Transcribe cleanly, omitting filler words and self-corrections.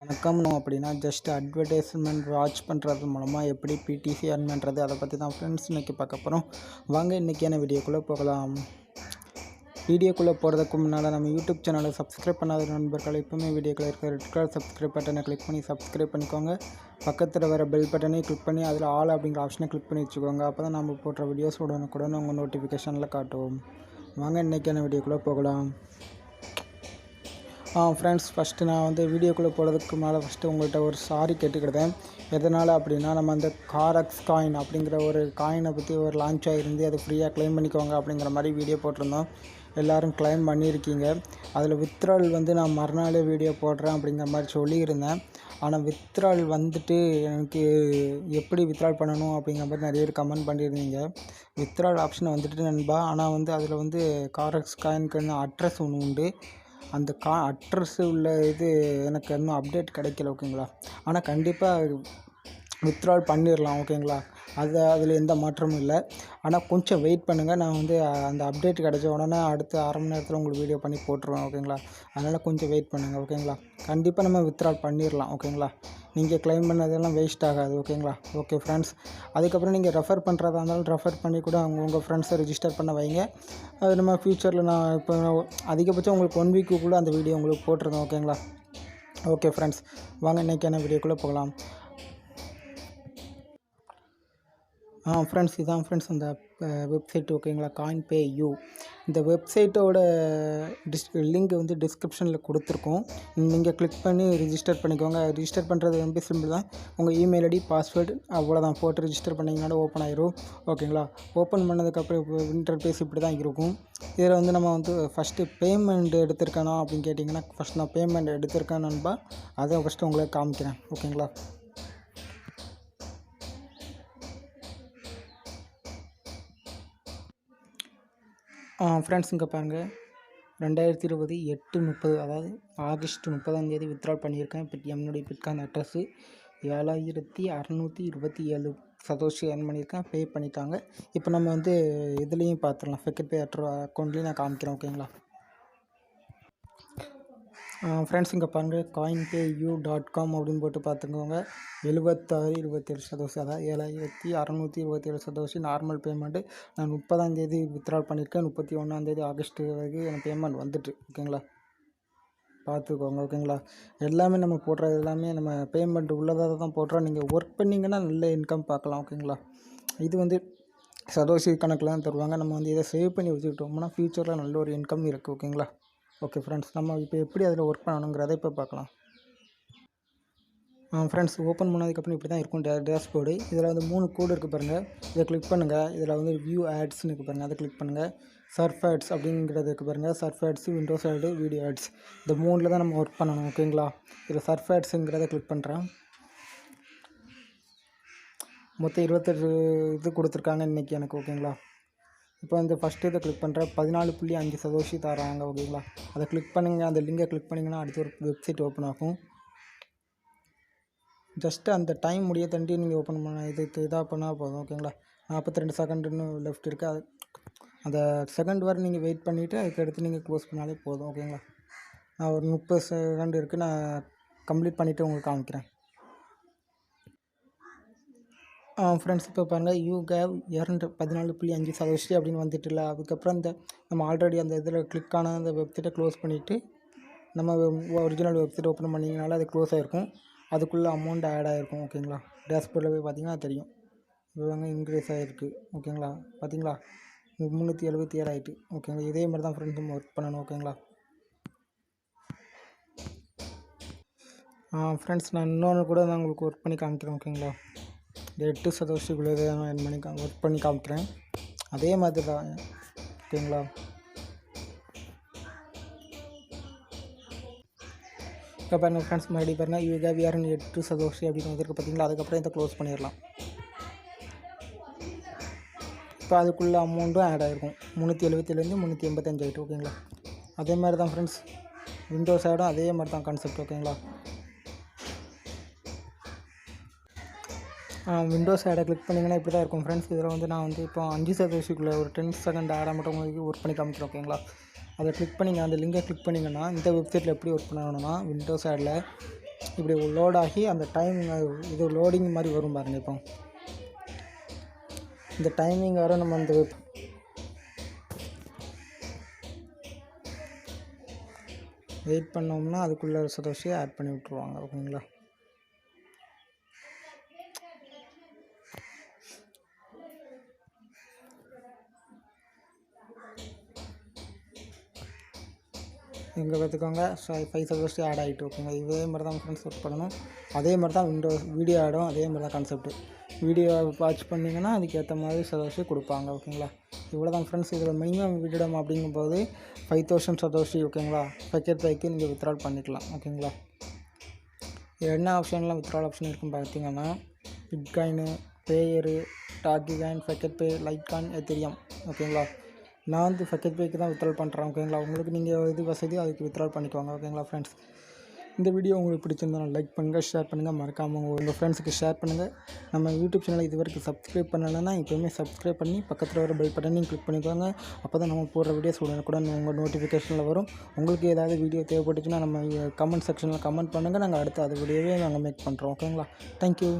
வணக்கம். அப்படின்னா just advertisement watch பண்ணுறது மூலமாக எப்படி பிடிசி earn பண்ணுறது அதை பற்றி தான் ஃப்ரெண்ட்ஸ் இன்றைக்கி பார்க்க போகிறோம். வாங்க இன்றைக்கான வீடியோக்குள்ளே போகலாம். வீடியோக்குள்ளே போகிறதுக்கு முன்னால் நம்ம யூடியூப் சேனலை சப்ஸ்கிரைப் பண்ணாத நண்பர்கள் எப்பவுமே வீடியோக்கள் இருக்க ரெட் கலர் சப்ஸ்கிரைப் பட்டனை கிளிக் பண்ணி சப்ஸ்கிரைப் பண்ணிக்கோங்க. பக்கத்தில் வர பெல் பட்டனையும் கிளிக் பண்ணி அதில் ஆல் அப்படிங்கிற ஆப்ஷனை கிளிக் பண்ணி வச்சுக்கோங்க. அப்போ தான் நம்ம போடுற வீடியோஸ் உடனுக்குடன் உங்கள் நோட்டிஃபிகேஷனில் காட்டுவோம். வாங்க இன்றைக்கான வீடியோக்குள்ளே போகலாம். ஃப்ரெண்ட்ஸ், ஃபஸ்ட்டு நான் வீடியோக்குள்ளே போகிறதுக்கு மேலே ஃபஸ்ட்டு உங்கள்கிட்ட ஒரு சாரி கேட்டுக்கிட்டேன். எதனால் அப்படின்னா, நம்ம அந்த காரக்ஸ் காயின் அப்படிங்கிற ஒரு காயினை பற்றி ஒரு லான்ச் ஆகிருந்து அதை ஃப்ரீயாக க்ளைம் பண்ணிக்கோங்க அப்படிங்கிற மாதிரி வீடியோ போட்டிருந்தோம். எல்லோரும் க்ளைம் பண்ணியிருக்கீங்க. அதில் வித்ட்ரால் நான் மறுநாளே வீடியோ போடுறேன் அப்படிங்கிற மாதிரி சொல்லியிருந்தேன். ஆனால் வித்ட்ரால் எனக்கு எப்படி வித்ட்ரால் பண்ணணும் அப்படிங்கிற மாதிரி நிறைய பேர் கமெண்ட் பண்ணியிருந்தீங்க. வித்ட்ரால் ஆப்ஷன் நண்பா. ஆனால் அதில் காரக்ஸ் காயினுக்கு அட்ரஸ் ஒன்று உண்டு. அந்த அட்ரஸ் உள்ள எனக்கு இன்னும் அப்டேட் கிடைக்கல. ஓகேங்களா. ஆனால் கண்டிப்பாக வித்ட்ரால் பண்ணிடலாம். ஓகேங்களா. அதில் எந்த மாற்றமும் இல்லை. ஆனால் கொஞ்சம் வெயிட் பண்ணுங்கள். நான் அந்த அப்டேட் கிடைச்ச உடனே அடுத்த அரை மணி நேரத்தில் உங்களுக்கு வீடியோ பண்ணி போட்டுருவேன். ஓகேங்களா. அதனால் கொஞ்சம் வெயிட் பண்ணுங்கள். ஓகேங்களா. கண்டிப்பாக நம்ம வித்ட்ரால் பண்ணிடலாம். ஓகேங்களா. நீங்கள் க்ளைம் பண்ணதெல்லாம் வேஸ்ட் ஆகாது. ஓகேங்களா. ஓகே ஃப்ரெண்ட்ஸ், அதுக்கப்புறம் நீங்கள் ரெஃபர் பண்ணுறதா இருந்தாலும் ரெஃபர் பண்ணி கூட உங்கள் ஃப்ரெண்ட்ஸை ரிஜிஸ்டர் பண்ண வைங்க. அது நம்ம ஃப்யூச்சரில் நான் இப்போ அதிகபட்சம் உங்களுக்கு 1 வீக்குக்குள்ளே அந்த வீடியோ உங்களுக்கு போட்டிருந்தேன். ஓகேங்களா. ஓகே ஃப்ரெண்ட்ஸ், வாங்க இன்றைக்கான வீடியோக்குள்ளே போகலாம். ஃப்ரெண்ட்ஸ், இதான் ஃப்ரெண்ட்ஸ் அந்த வெப்சைட். ஓகேங்களா. Coinpayu இந்த வெப்சைட்டோட லிங்க் டிஸ்கிரிப்ஷனில் கொடுத்துருக்கோம். நீங்கள் கிளிக் பண்ணி ரிஜிஸ்டர் பண்ணிக்கோங்க. ரிஜிஸ்டர் பண்ணுறது ரொம்ப சிம்பிள் தான். உங்கள் இமெயில் ஐடி பாஸ்வேர்டு அவ்வளோதான் போட்டு ரிஜிஸ்டர் பண்ணிங்கனால ஓப்பன் ஆயிரும். ஓகேங்களா. ஓப்பன் பண்ணதுக்கப்புறம் இன்டர்ஃபேஸ் இப்படி தான் இருக்கும். இதில் நம்ம ஃபஸ்ட்டு பேமெண்ட் எடுத்திருக்கணும் அப்படின்னு கேட்டிங்கன்னா, ஃபஸ்ட் நான் பேமெண்ட் எடுத்திருக்கேன் நண்பா. அதை ஃபஸ்ட்டு உங்களுக்கு காமிக்கிறேன். ஓகேங்களா. ஃப்ரெண்ட்ஸ், இங்கே பாருங்கள். 2020 8/30, அதாவது ஆகஸ்ட் 30 வித்ட்ரால் பண்ணியிருக்கேன். இப்போ என்னுடைய பிட்காயின் அட்ரஸ்ஸு 7627 சதோஷி earn பண்ணியிருக்கேன். பே பண்ணிட்டாங்க. இப்போ நம்ம இதுலேயும் பார்த்துடலாம். செகண்ட் பே அக்கௌண்ட்லேயும் நான் காமிக்கிறேன். ஓகேங்களா. ஃப்ரெண்ட்ஸ், இங்கே பாருங்கள். coinpayu.com அப்படின்னு போட்டு பார்த்துக்கோங்க. 7627 சதோஷி, அதாவது 7627 சதோஷி நார்மல் பேமெண்ட்டு. நான் 30 வித்ட்ரால் பண்ணியிருக்கேன். 31 ஆகஸ்ட் வரைக்கும் எனக்கு பேமெண்ட் வந்துட்டு. ஓகேங்களா. பார்த்துக்கோங்க. ஓகேங்களா. எல்லாமே நம்ம போடுறது எல்லாமே நம்ம பேமெண்ட் உள்ளதாக தான் போடுறோம். நீங்கள் ஒர்க் பண்ணிங்கன்னா நல்ல இன்கம் பார்க்கலாம். ஓகேங்களா. இது சதோஷி கணக்கில் தான் தருவாங்க. நம்ம இதை சேவ் பண்ணி வச்சுக்கிட்டோம்னா ஃப்யூச்சரில் நல்ல ஒரு இன்கம் இருக்குது. ஓகேங்களா. ஓகே ஃப்ரெண்ட்ஸ், நம்ம இப்போ எப்படி அதில் ஒர்க் பண்ணணுங்கிறத இப்போ பார்க்கலாம். ஃப்ரெண்ட்ஸ், ஓப்பன் பண்ணதுக்கப்புறம் இப்படி தான் இருக்கும் டேஷ்போர்டு. இதில் 3 கோடு இருக்குது பாருங்கள். இதை கிளிக் பண்ணுங்கள். இதில் வியூ ஆட்ஸ்னு இருக்குது பாருங்கள். அதை கிளிக் பண்ணுங்கள். சர்ஃப் ஆட்ஸ் அப்படிங்கிறது இருக்குது பாருங்கள். சர்ஃப் ஆட்ஸு, விண்டோஸ் ஆடு, வீடியோ ஆட்ஸ், இந்த 3ல் தான் நம்ம ஒர்க் பண்ணணும். ஓகேங்களா. இதில் சர்ஃப் ஆட்ஸுங்கிறத கிளிக் பண்ணுறேன். மொத்தம் 28 இது கொடுத்துருக்காங்க இன்றைக்கி எனக்கு. ஓகேங்களா. இப்போ ஃபஸ்ட்டு இதை கிளிக் பண்ணுறேன். 14.5 சதோஷி தராங்க. ஓகேங்களா. அதை கிளிக் பண்ணுங்கள். அந்த லிங்கை கிளிக் பண்ணிங்கன்னா அடுத்த ஒரு வெப்சைட் ஓப்பன் ஆகும். ஜஸ்ட்டு அந்த டைம் முடிய தண்டி நீங்கள் ஓப்பன் பண்ண இதாக பண்ணால் போதும். ஓகேங்களா. 42 செகண்டுன்னு லெஃப்ட் இருக்குது. அது அந்த செகண்ட் வரை நீங்கள் வெயிட் பண்ணிவிட்டு அதுக்கடுத்து நீங்கள் க்ளோஸ் பண்ணாலே போதும். ஓகேங்களா. நான் ஒரு 30 செகண்ட் இருக்குது. நான் கம்ப்ளீட் பண்ணிவிட்டு உங்களுக்கு காமிக்கிறேன். ஃப்ரெண்ட்ஸ், இப்போ பாருங்கள். யூ கேவ் 14.5 சதோஷி அப்படின்னு வந்துட்டுல. அதுக்கப்புறம் நம்ம ஆல்ரெடி அந்த இதில் கிளிக் ஆன அந்த வெப்சைட்டை க்ளோஸ் பண்ணிவிட்டு நம்ம ஒரிஜினல் வெப்சைட் ஓப்பன் பண்ணிங்கனால அது க்ளோஸ் ஆகிருக்கும். அதுக்குள்ளே அமௌண்ட் ஆட் ஆகிருக்கும். ஓகேங்களா. டேஷ்போர்டில் போய் பார்த்தீங்கன்னா தெரியும். இப்போ இன்க்ரீஸ் ஆகிருக்கு. ஓகேங்களா. பார்த்தீங்களா, 377 ஆகிட்டு. ஓகேங்களா. இதே மாதிரி தான் ஃப்ரெண்ட்ஸ் நம்ம ஒர்க் பண்ணணும். ஓகேங்களா. ஃப்ரெண்ட்ஸ், நான் இன்னொன்று கூட நான் உங்களுக்கு ஒர்க் பண்ணி காமிக்கிறேன். ஓகேங்களா. இந்த 8 சதோஷிக்குள்ளே நான் ஒர்க் பண்ணி காமிக்கிறேன். அதே மாதிரி தான். ஓகேங்களா. இப்போ பாருங்கள் ஃப்ரெண்ட்ஸ், மறுபடியும் பாருங்கள். யூகா விஆர்என் 8 சதோஷி அப்படின்னு வந்துருக்கு. பார்த்தீங்களா. அதுக்கப்புறம் இதை க்ளோஸ் பண்ணிடலாம். இப்போ அதுக்குள்ளே அமௌண்ட்டும் ஆட் ஆகிருக்கும். 377 385 ஆகிட்டு. ஓகேங்களா. அதே மாதிரி தான் ஃப்ரெண்ட்ஸ் விண்டோஸ் ஆடும் அதே மாதிரி தான் கான்செப்ட். ஓகேங்களா. விண்டோஸ் ஆடை கிளிக் பண்ணிங்கன்னா இப்படி தான் இருக்கும் ஃப்ரெண்ட்ஸ். இதில் நான் இப்போ 5 சதோஷிக்குள்ளே ஒரு 10 செகண்ட் ஆடை மட்டும் உங்களுக்கு ஒர்க் பண்ணி காமிக்கிறேன். ஓகேங்களா. அதை கிளிக் பண்ணிங்க. அந்த லிங்கை கிளிக் பண்ணிங்கன்னா இந்த வெப்சைட்டில் எப்படி ஒர்க் பண்ணணும்னா, விண்டோஸ் ஆடில் இப்படி லோட் ஆகி அந்த டைமிங் இது லோடிங் மாதிரி வரும் பாருங்கள். இப்போ இந்த டைமிங் வர நம்ம அந்த வெயிட் பண்ணோம்னா அதுக்குள்ளே சதோஷியை ஆட் பண்ணி விட்ருவாங்க. ஓகேங்களா? இங்கே பார்த்துக்கோங்க 5 சதோஷி ஆட் ஆகிட்டு. ஓகேங்க, இதே மாதிரி தான் ஃப்ரெண்ட்ஸ் ஒர்க் பண்ணணும். அதே மாதிரி தான் வீடியோ ஆடும், அதே மாதிரி தான் கான்செப்ட்டு. வீடியோ வாட்ச் பண்ணிங்கன்னா அதுக்கேற்ற மாதிரி சதோஷி கொடுப்பாங்க. ஓகேங்களா? இவ்வளோ தான் ஃப்ரெண்ட்ஸ். இதில் மினிமம் விட்டம் அப்படிங்கும்போது 5000 சதோஷி. ஓகேங்களா? பக்கெட் பைக்கு நீங்கள் வித்ட்ரால் பண்ணிக்கலாம். ஓகேங்களா? என்ன ஆப்ஷன்லாம் வித்ட்ரால் ஆப்ஷன் இருக்குன்னு பார்த்தீங்கன்னா பிட்காயினு, பேயரு, டாக்கி காயின், பக்கெட் பே, லைட் காயின், எத்திரியம். ஓகேங்களா? நான் வந்து பக்கெட் பேக்கு தான் வித்ட்ரால் பண்ணுறேன். ஓகேங்களா? உங்களுக்கு நீங்கள் எது வசதியோ அதுக்கு வித்ட்ரால் பண்ணிக்குவாங்க. ஓகேங்களா ஃப்ரெண்ட்ஸ்? இந்த வீடியோ உங்களுக்கு பிடிச்சிருந்தாலும் லைக் பண்ணுங்கள், ஷேர் பண்ணுங்கள், மறக்காமல் உங்கள் ஃப்ரெண்ட்ஸுக்கு ஷேர் பண்ணுங்கள். நம்ம யூடியூப் சேனலை இது வரைக்கும் சப்ஸ்கிரைப் பண்ணலைன்னா இப்போவுமே சப்ஸ்கிரைப் பண்ணி பக்கத்தில் வர பெல் பட்டனையும் கிளிக் பண்ணிக்கோங்க. அப்போ தான் நம்ம போடுற வீடியோஸ் உடனுக்குடன் உங்கள் நோட்டிஃபிகேஷனில் வரும். உங்களுக்கு ஏதாவது வீடியோ தேவைப்பட்டுச்சுன்னா நம்ம கமெண்ட் செக்ஷனில் கமெண்ட் பண்ணுங்கள். நாங்கள் அடுத்து அது வீடியோவே நாங்கள் மேக் பண்ணுறோம். ஓகேங்களா? தேங்க்யூ.